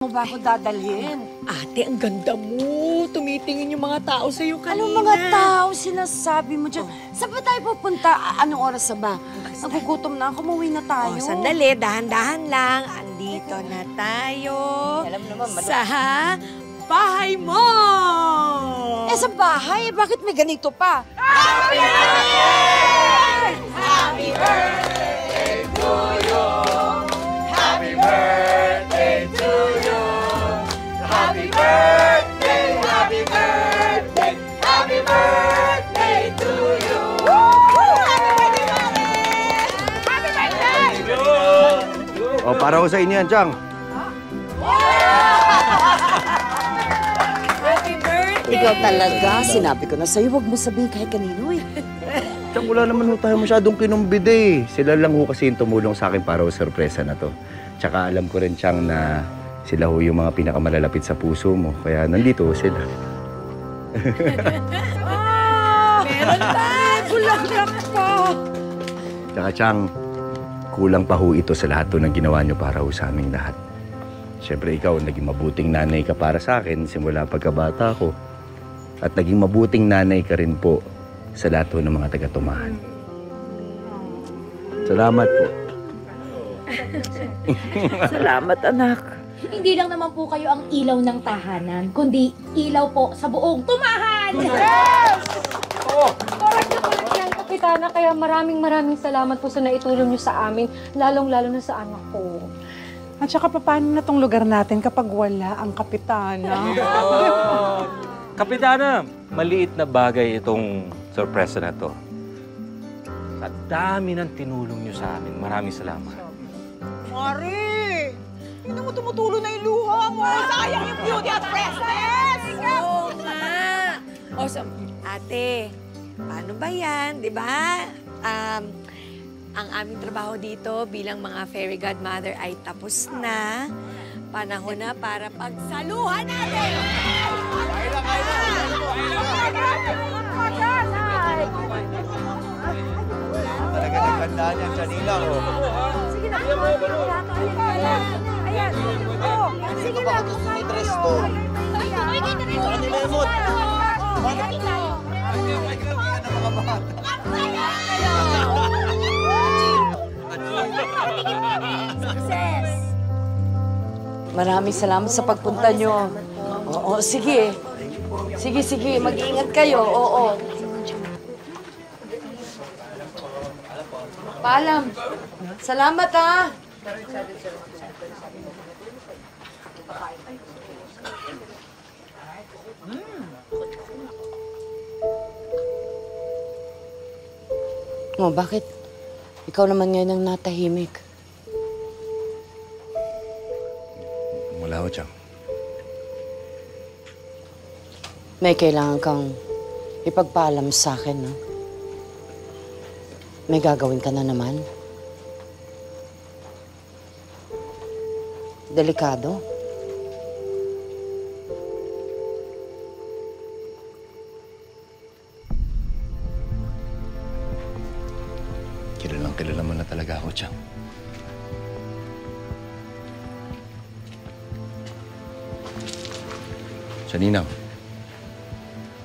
Mo ba ako dadalhin? Ate, ang ganda mo. Tumitingin yung mga tao sa'yo kanina. Anong mga tao sinasabi mo dyan? Saan ba tayo pupunta? Anong oras na ba? Nagugutom na ako, umuwi na tayo. Sandali, dahan-dahan lang. Andito na tayo. Alam naman, sa bahay mo! Eh, sa bahay? Bakit may ganito pa? Happy birthday! Happy birthday to you! Happy birthday to you! Happy birthday! Happy birthday! Happy birthday to you! Happy birthday! O, para ko sa inyo yan, Chang. Happy birthday! Ikaw talaga. Sinabi ko na sa'yo, huwag mo sabihin kahit kanino eh. Chang, wala naman ho tayo masyadong kinumbide eh. Sila lang ho kasi yung tumulong sa akin para ho sorpresa na to. Tsaka alam ko rin, Chang, na sila ho yung mga pinakamalalapit sa puso mo. Kaya nandito ho sila. Meron pa! Bulaklak pa! Tsaka, Chang, kulang pa ho ito sa lahat ho ng ginawa nyo para ho sa aming lahat. Siyempre, ikaw, naging mabuting nanay ka para sa akin simula pagkabata ko. At naging mabuting nanay ka rin po sa lahat ho ng mga taga-tumahan. Salamat po. Salamat, anak. Hindi lang naman po kayo ang ilaw ng tahanan, kundi ilaw po sa buong tumahan! Yes! Correct yan, Kapitana. Kaya maraming salamat po sa naitulong niyo sa amin, lalong-lalo na sa anak ko. At saka paano na tong lugar natin kapag wala ang kapitana? Kapitana, maliit na bagay itong sorpresa na to. Sa dami ng tinulong niyo sa amin, maraming salamat. Mari! Hindi mo tumutulo na yung luha mo! Sayang yung beauty at freshness! Oo nga! O, ate, paano ba yan, di ba? Ang aming trabaho dito bilang mga fairy godmother ay tapos na. Panahon na para pagsaluhan natin! Talaga nagkandaan yan, Chanila, oh. Sige na, ayan. Oh, sige na, kumain kayo. Kumain kayo na rin. Success! Maraming salamat sa pagpunta nyo. Oo, sige. Sige, mag-iingat kayo. Oo. Paalam. Salamat, ha? Oh, bakit? Ikaw naman ngayon ang natahimik. Wala ho, Chang. May kailangan kang ipagpaalam sa akin, no? May gagawin ka na naman. Delikado. Kilala mo na talaga ako, Chang. Chanina.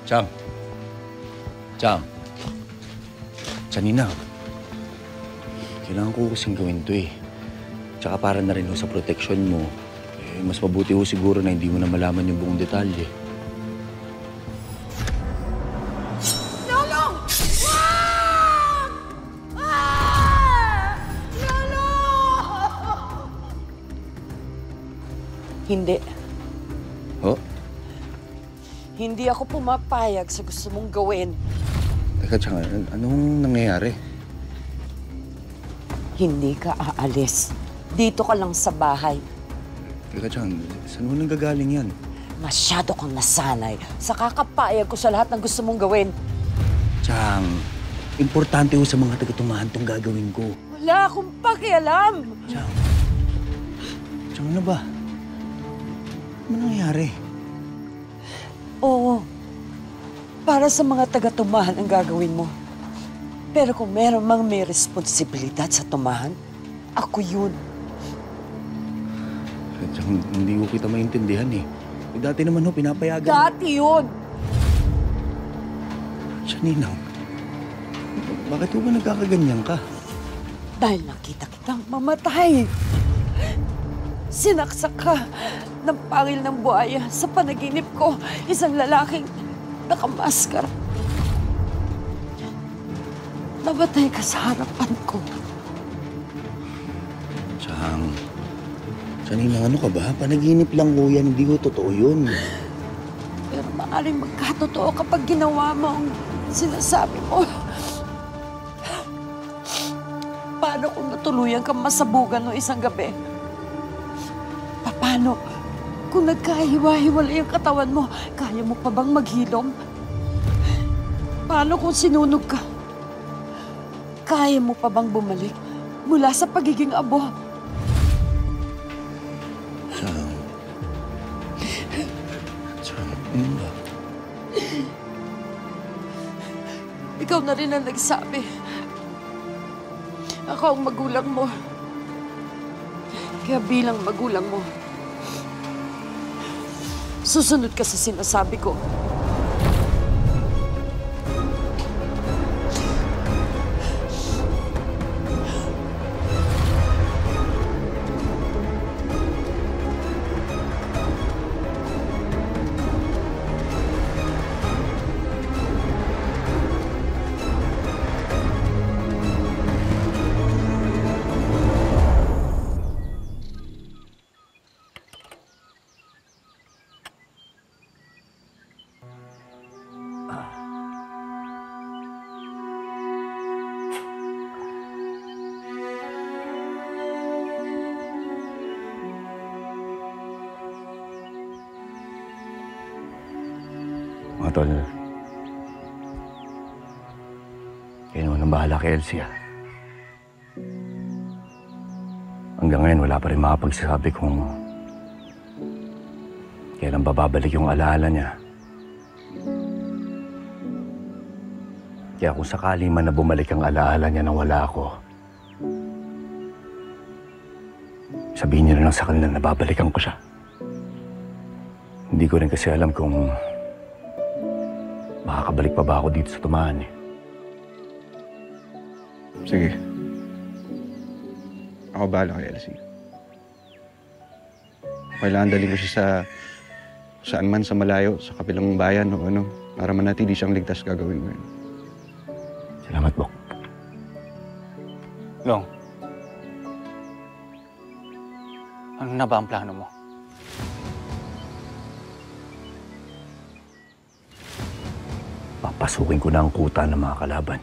Chang. Chanina. Kailangan ko kasing gawin to eh. Tsaka para na rin ho sa protection mo, eh, mas mabuti ho siguro na hindi mo na malaman yung buong detalye. Hindi. Oh? Hindi ako pumapayag sa gusto mong gawin. Teka, Chang, anong nangyayari? Hindi ka aalis. Dito ka lang sa bahay. Teka, Chang, saan mo nang gagaling yan? Masyado kang nasanay sa kakapayag ko sa lahat ng gusto mong gawin. Chang, importante ho sa mga taga-tumahan tong gagawin ko. Wala akong pakialam. Chang, ano ba? Ano nangyayari? Oo. Para sa mga taga-tumahan ang gagawin mo. Pero kung meron mang may responsibilidad sa tumahan, ako yun. At saka hindi ko kita maintindihan eh. Dati naman ho, pinapayagan. Dati yun! Siya, Ninang. Bakit ho ba nagkakaganyan ka? Dahil nakita kitang mamatay. Sinaksak ka ng pangil ng buhaya sa panaginip ko. Isang lalaking nakamaskara. Namatay ka sa harapan ko. Siya, Ninang, ano ka ba? Panaginip lang ho yan. Hindi ho totoo yun. Pero maaaring magkatotoo kapag ginawa mo ang sinasabi mo. Paano kung natuluyan kang masabugan no isang gabi? Paano kung nagkahiwa-hiwalay ang katawan mo? Kaya mo pa bang maghilom? Paano kung sinunog ka? Kaya mo pa bang bumalik mula sa pagiging abo? Ano ba? Ikaw na rin ang nagsabi. Ako ang magulang mo. Kaya bilang magulang mo, susunod ka sa sinasabi ko. Mga tol, kayo naman ang bahala kay Elsie, ah. Hanggang ngayon, wala pa rin makapagsasabi kung kailan bababalik yung alaala niya. Kaya kung sakali man na bumalik ang alaala niya nang wala ako, sabihin niyo na lang sa kanila na babalikan ko siya. Hindi ko rin kasi alam kung makakabalik pa ba ako dito sa Tumahan eh. Sige. Ako bahala kay Elsie. Kailangan dalhin ko siya sa saan man sa malayo, sa kabilang bayan o ano, para manatili siyang ligtas gagawin mo yun. Salamat, Bok. Long, ano na ba ang plano mo? Papasukin ko na ang kuta ng mga kalaban.